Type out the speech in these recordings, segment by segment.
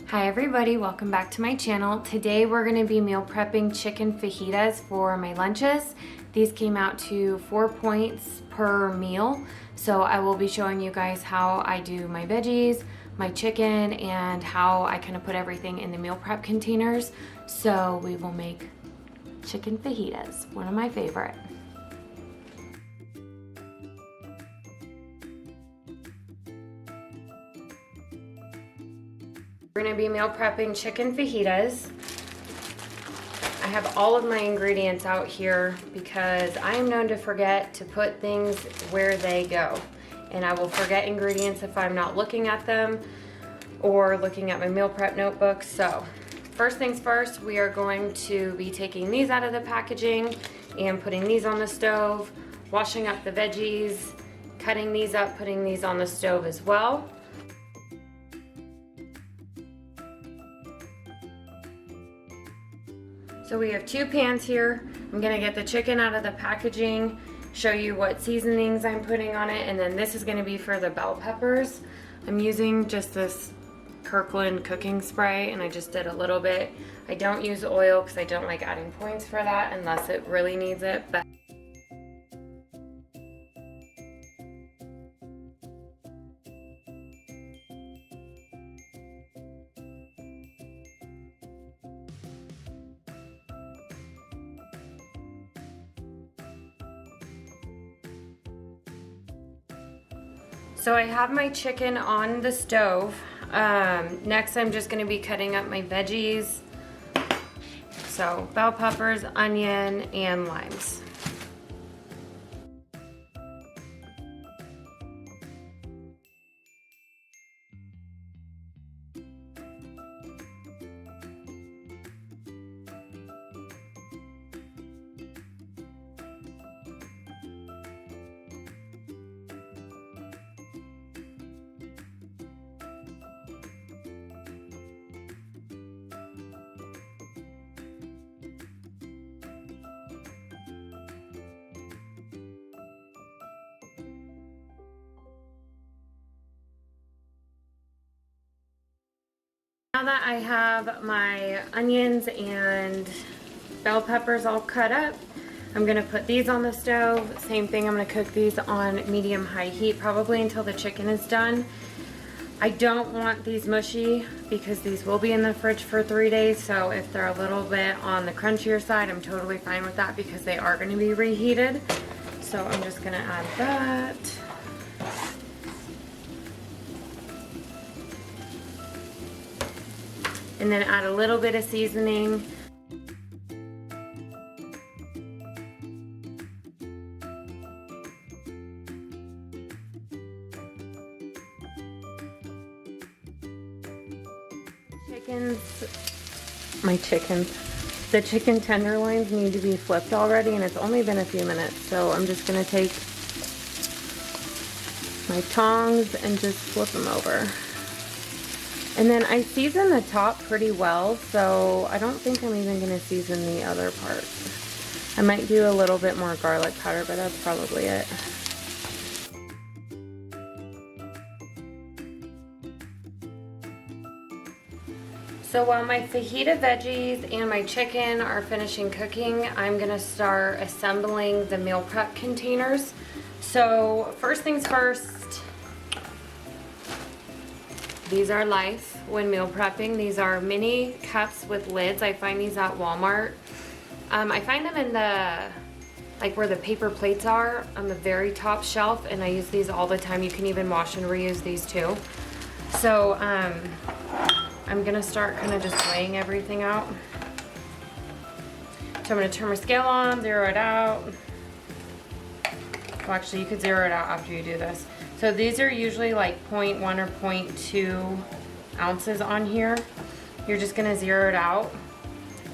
Hi everybody, welcome back to my channel. Today we're going to be meal prepping chicken fajitas for my lunches. These came out to 4 points per meal. So I will be showing you guys how I do my veggies, my chicken, and how I kind of put everything in the meal prep containers. So we will make chicken fajitas, one of my favorite. We're going to be meal prepping chicken fajitas. I have all of my ingredients out here because I am known to forget to put things where they go. And I will forget ingredients if I'm not looking at them or looking at my meal prep notebook. So first things first, we are going to be taking these out of the packaging and putting these on the stove, washing up the veggies, cutting these up, putting these on the stove as well. So we have 2 pans here. I'm gonna get the chicken out of the packaging, show you what seasonings I'm putting on it, and then this is gonna be for the bell peppers. I'm using just this Kirkland cooking spray, and I just did a little bit. I don't use oil because I don't like adding points for that unless it really needs it. But so I have my chicken on the stove. Next I'm just going to be cutting up my veggies. So bell peppers, onion, and limes. Now that I have my onions and bell peppers all cut up, I'm gonna put these on the stove. Same thing, I'm gonna cook these on medium-high heat, probably until the chicken is done. I don't want these mushy because these will be in the fridge for 3 days, so if they're a little bit on the crunchier side, I'm totally fine with that because they are gonna be reheated. So I'm just gonna add that. And then add a little bit of seasoning. The chicken tenderloins need to be flipped already, and it's only been a few minutes. So I'm just gonna take my tongs and just flip them over. And then I season the top pretty well, so I don't think I'm even going to season the other parts. I might do a little bit more garlic powder, but that's probably it. So while my fajita veggies and my chicken are finishing cooking, I'm going to start assembling the meal prep containers. So first things first, these are Life when meal prepping. These are mini cups with lids. I find these at Walmart. I find them in the, like where the paper plates are on the very top shelf, and I use these all the time. You can even wash and reuse these too. So I'm gonna start kind of just weighing everything out. So I'm gonna turn my scale on, zero it out. Well, actually you could zero it out after you do this. So these are usually like 0.1 or 0.2 ounces on here. You're just gonna zero it out.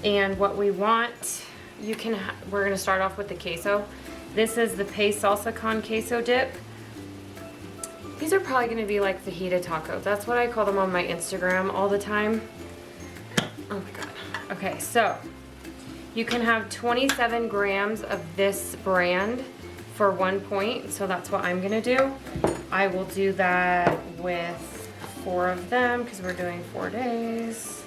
And what we want, we're gonna start off with the queso. This is the Pace Salsa con Queso dip. These are probably gonna be like fajita tacos. That's what I call them on my Instagram all the time. Oh my God. Okay, so you can have 27 grams of this brand for 1 point, so that's what I'm gonna do. I will do that with 4 of them because we're doing 4 days.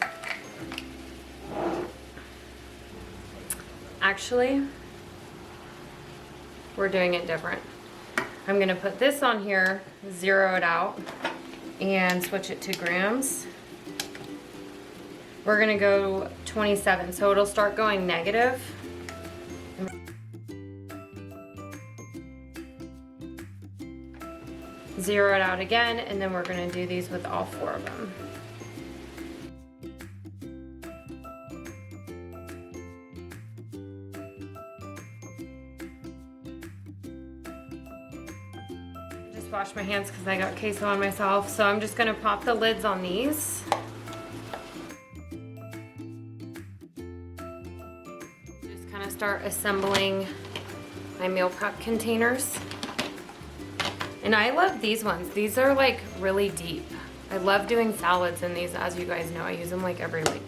Actually, we're doing it different. I'm gonna put this on here, zero it out, and switch it to grams. We're gonna go 27, so it'll start going negative. Zero it out again, and then we're gonna do these with all 4 of them. Just wash my hands because I got queso on myself, so I'm just gonna pop the lids on these. Just kind of start assembling my meal prep containers. And I love these ones. These are like really deep. I love doing salads in these, as you guys know. I use them like every week.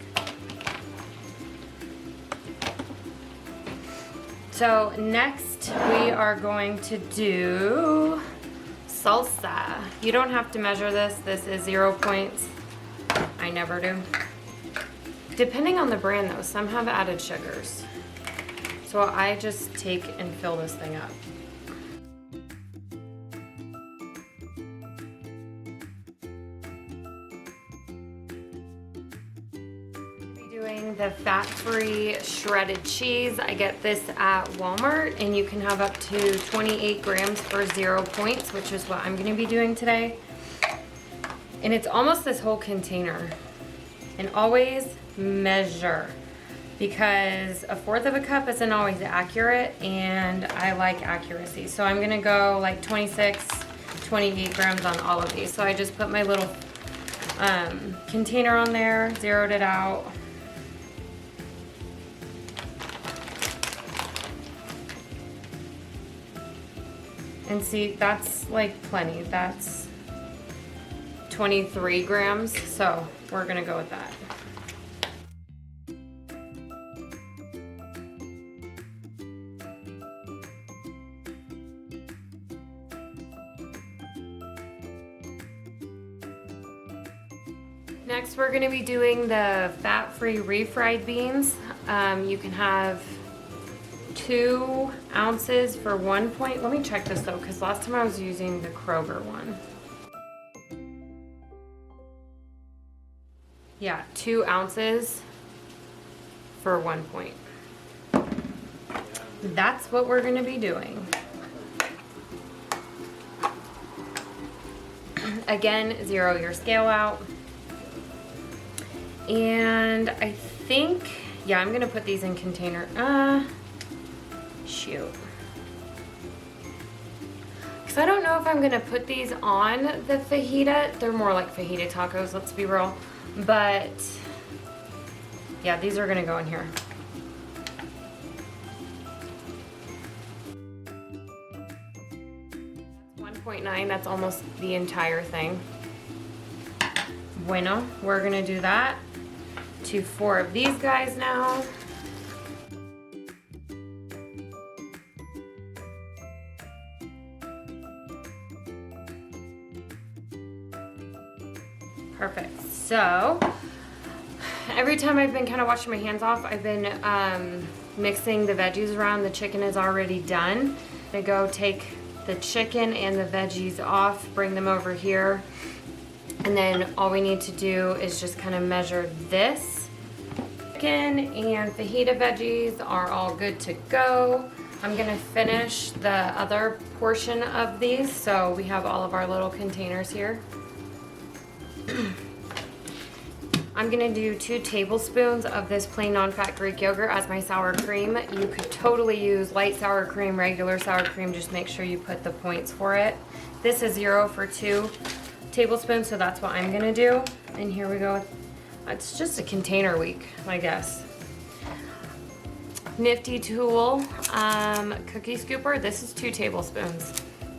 So next we are going to do salsa. You don't have to measure this. This is 0 points. I never do. Depending on the brand though, some have added sugars. So I just take and fill this thing up. Doing the fat-free shredded cheese. I get this at Walmart, and you can have up to 28 grams for 0 points, which is what I'm going to be doing today. And it's almost this whole container. And always measure, because 1/4 of a cup isn't always accurate, and I like accuracy. So I'm going to go like 26, 28 grams on all of these. So I just put my little container on there, zeroed it out. And see, that's like plenty. That's 23 grams, so we're gonna go with that. Next, we're gonna be doing the fat-free refried beans. You can have 2 ounces for 1 point. Let me check this though, because last time I was using the Kroger one. Yeah, 2 ounces for 1 point. That's what we're gonna be doing. Again, zero your scale out. And I think, yeah, I'm gonna put these in container. Shoot. Because I don't know if I'm gonna put these on the fajita. They're more like fajita tacos, let's be real. But yeah, these are gonna go in here. That's 1.9, that's almost the entire thing. Bueno, we're gonna do that to 4 of these guys now. Perfect. So every time I've been kind of washing my hands off, I've been mixing the veggies around. The chicken is already done. I'm gonna go take the chicken and the veggies off, bring them over here, and then all we need to do is just kind of measure this. Chicken and fajita veggies are all good to go. I'm gonna finish the other portion of these, so we have all of our little containers here. I'm gonna do 2 tablespoons of this plain non-fat Greek yogurt as my sour cream. You could totally use light sour cream, regular sour cream, just make sure you put the points for it. This is 0 for 2 tablespoons, so that's what I'm gonna do. And here we go. It's just a container week, I guess. Nifty Tool cookie scooper. This is 2 tablespoons.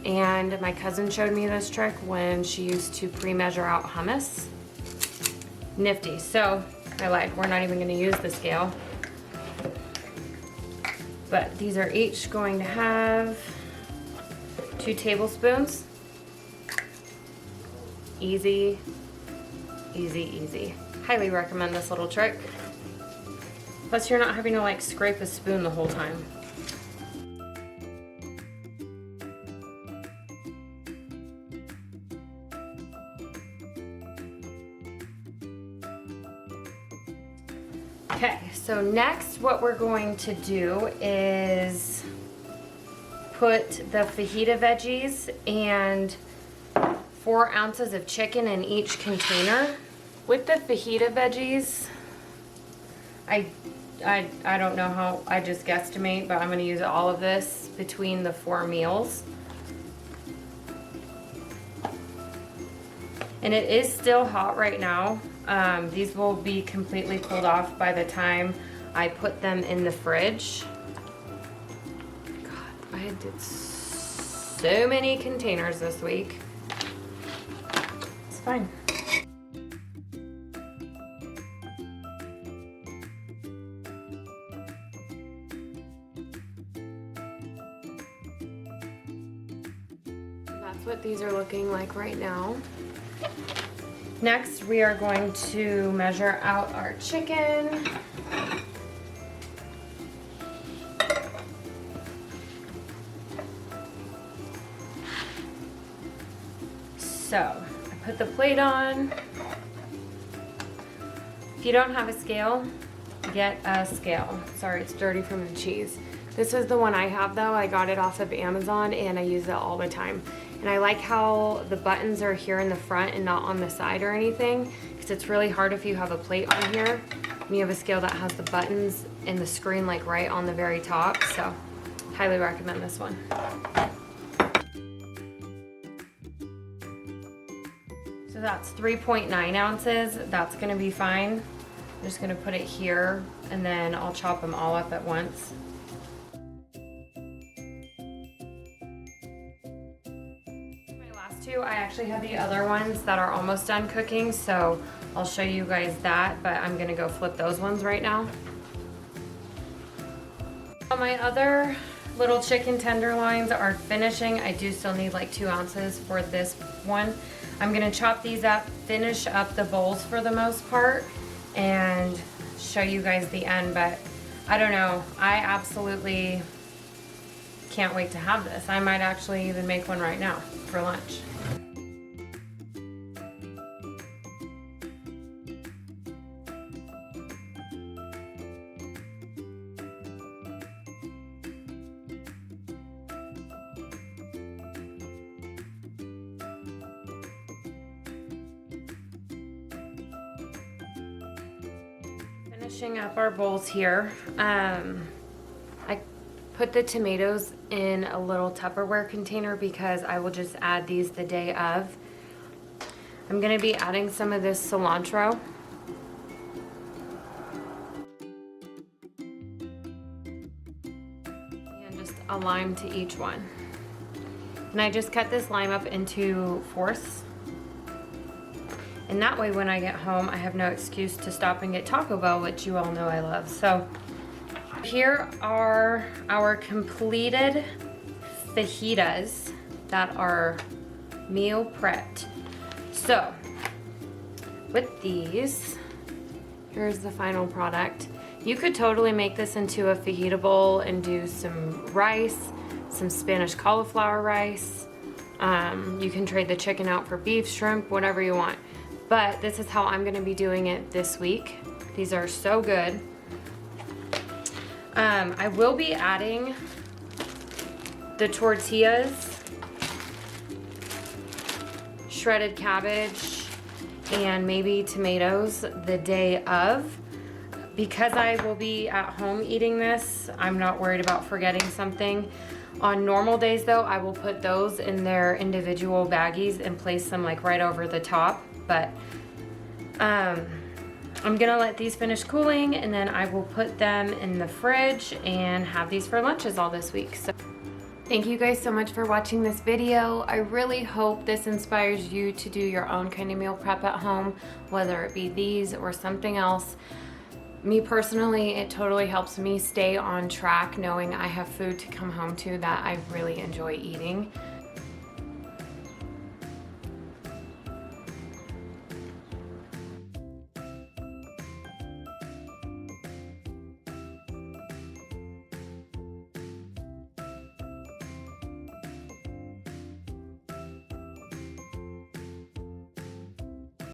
And my cousin showed me this trick when she used to pre-measure out hummus. Nifty. So I lied, we're not even going to use the scale. But these are each going to have 2 tablespoons. Easy. Easy, easy. Highly recommend this little trick. Plus you're not having to like scrape a spoon the whole time. Okay, so next what we're going to do is put the fajita veggies and 4 ounces of chicken in each container. With the fajita veggies, I don't know how, I just guesstimate, but I'm gonna use all of this between the 4 meals. And it is still hot right now. These will be completely cooled off by the time I put them in the fridge. God, I did so many containers this week. It's fine. That's what these are looking like right now. Next, we are going to measure out our chicken. So, I put the plate on. If you don't have a scale, get a scale. Sorry, it's dirty from the cheese. This is the one I have though. I got it off of Amazon and I use it all the time. And I like how the buttons are here in the front and not on the side or anything, because it's really hard if you have a plate on here and you have a scale that has the buttons and the screen like right on the very top. So highly recommend this one. So that's 3.9 ounces. That's gonna be fine. I'm just gonna put it here and then I'll chop them all up at once. I actually have the other ones that are almost done cooking, so I'll show you guys that, but I'm gonna go flip those ones right now. My other little chicken tenderloins are finishing. I do still need like 2 ounces for this one. I'm gonna chop these up, finish up the bowls for the most part, and show you guys the end, but I don't know. I absolutely can't wait to have this. I might actually even make one right now for lunch. Finishing up our bowls here. I put the tomatoes in a little Tupperware container because I will just add these the day of. I'm going to be adding some of this cilantro. And just a lime to each one. And I just cut this lime up into fourths. And that way when I get home, I have no excuse to stop and get Taco Bell, which you all know I love. So here are our completed fajitas that are meal prepped. So with these, here's the final product. You could totally make this into a fajita bowl and do some rice, some Spanish cauliflower rice. You can trade the chicken out for beef, shrimp, whatever you want. But this is how I'm gonna be doing it this week. These are so good. I will be adding the tortillas, shredded cabbage, and maybe tomatoes the day of. Because I will be at home eating this, I'm not worried about forgetting something. On normal days though, I will put those in their individual baggies and place them like right over the top. But I'm gonna let these finish cooling and then I will put them in the fridge and have these for lunches all this week. So thank you guys so much for watching this video. I really hope this inspires you to do your own kind of meal prep at home, whether it be these or something else. Me personally, it totally helps me stay on track knowing I have food to come home to that I really enjoy eating.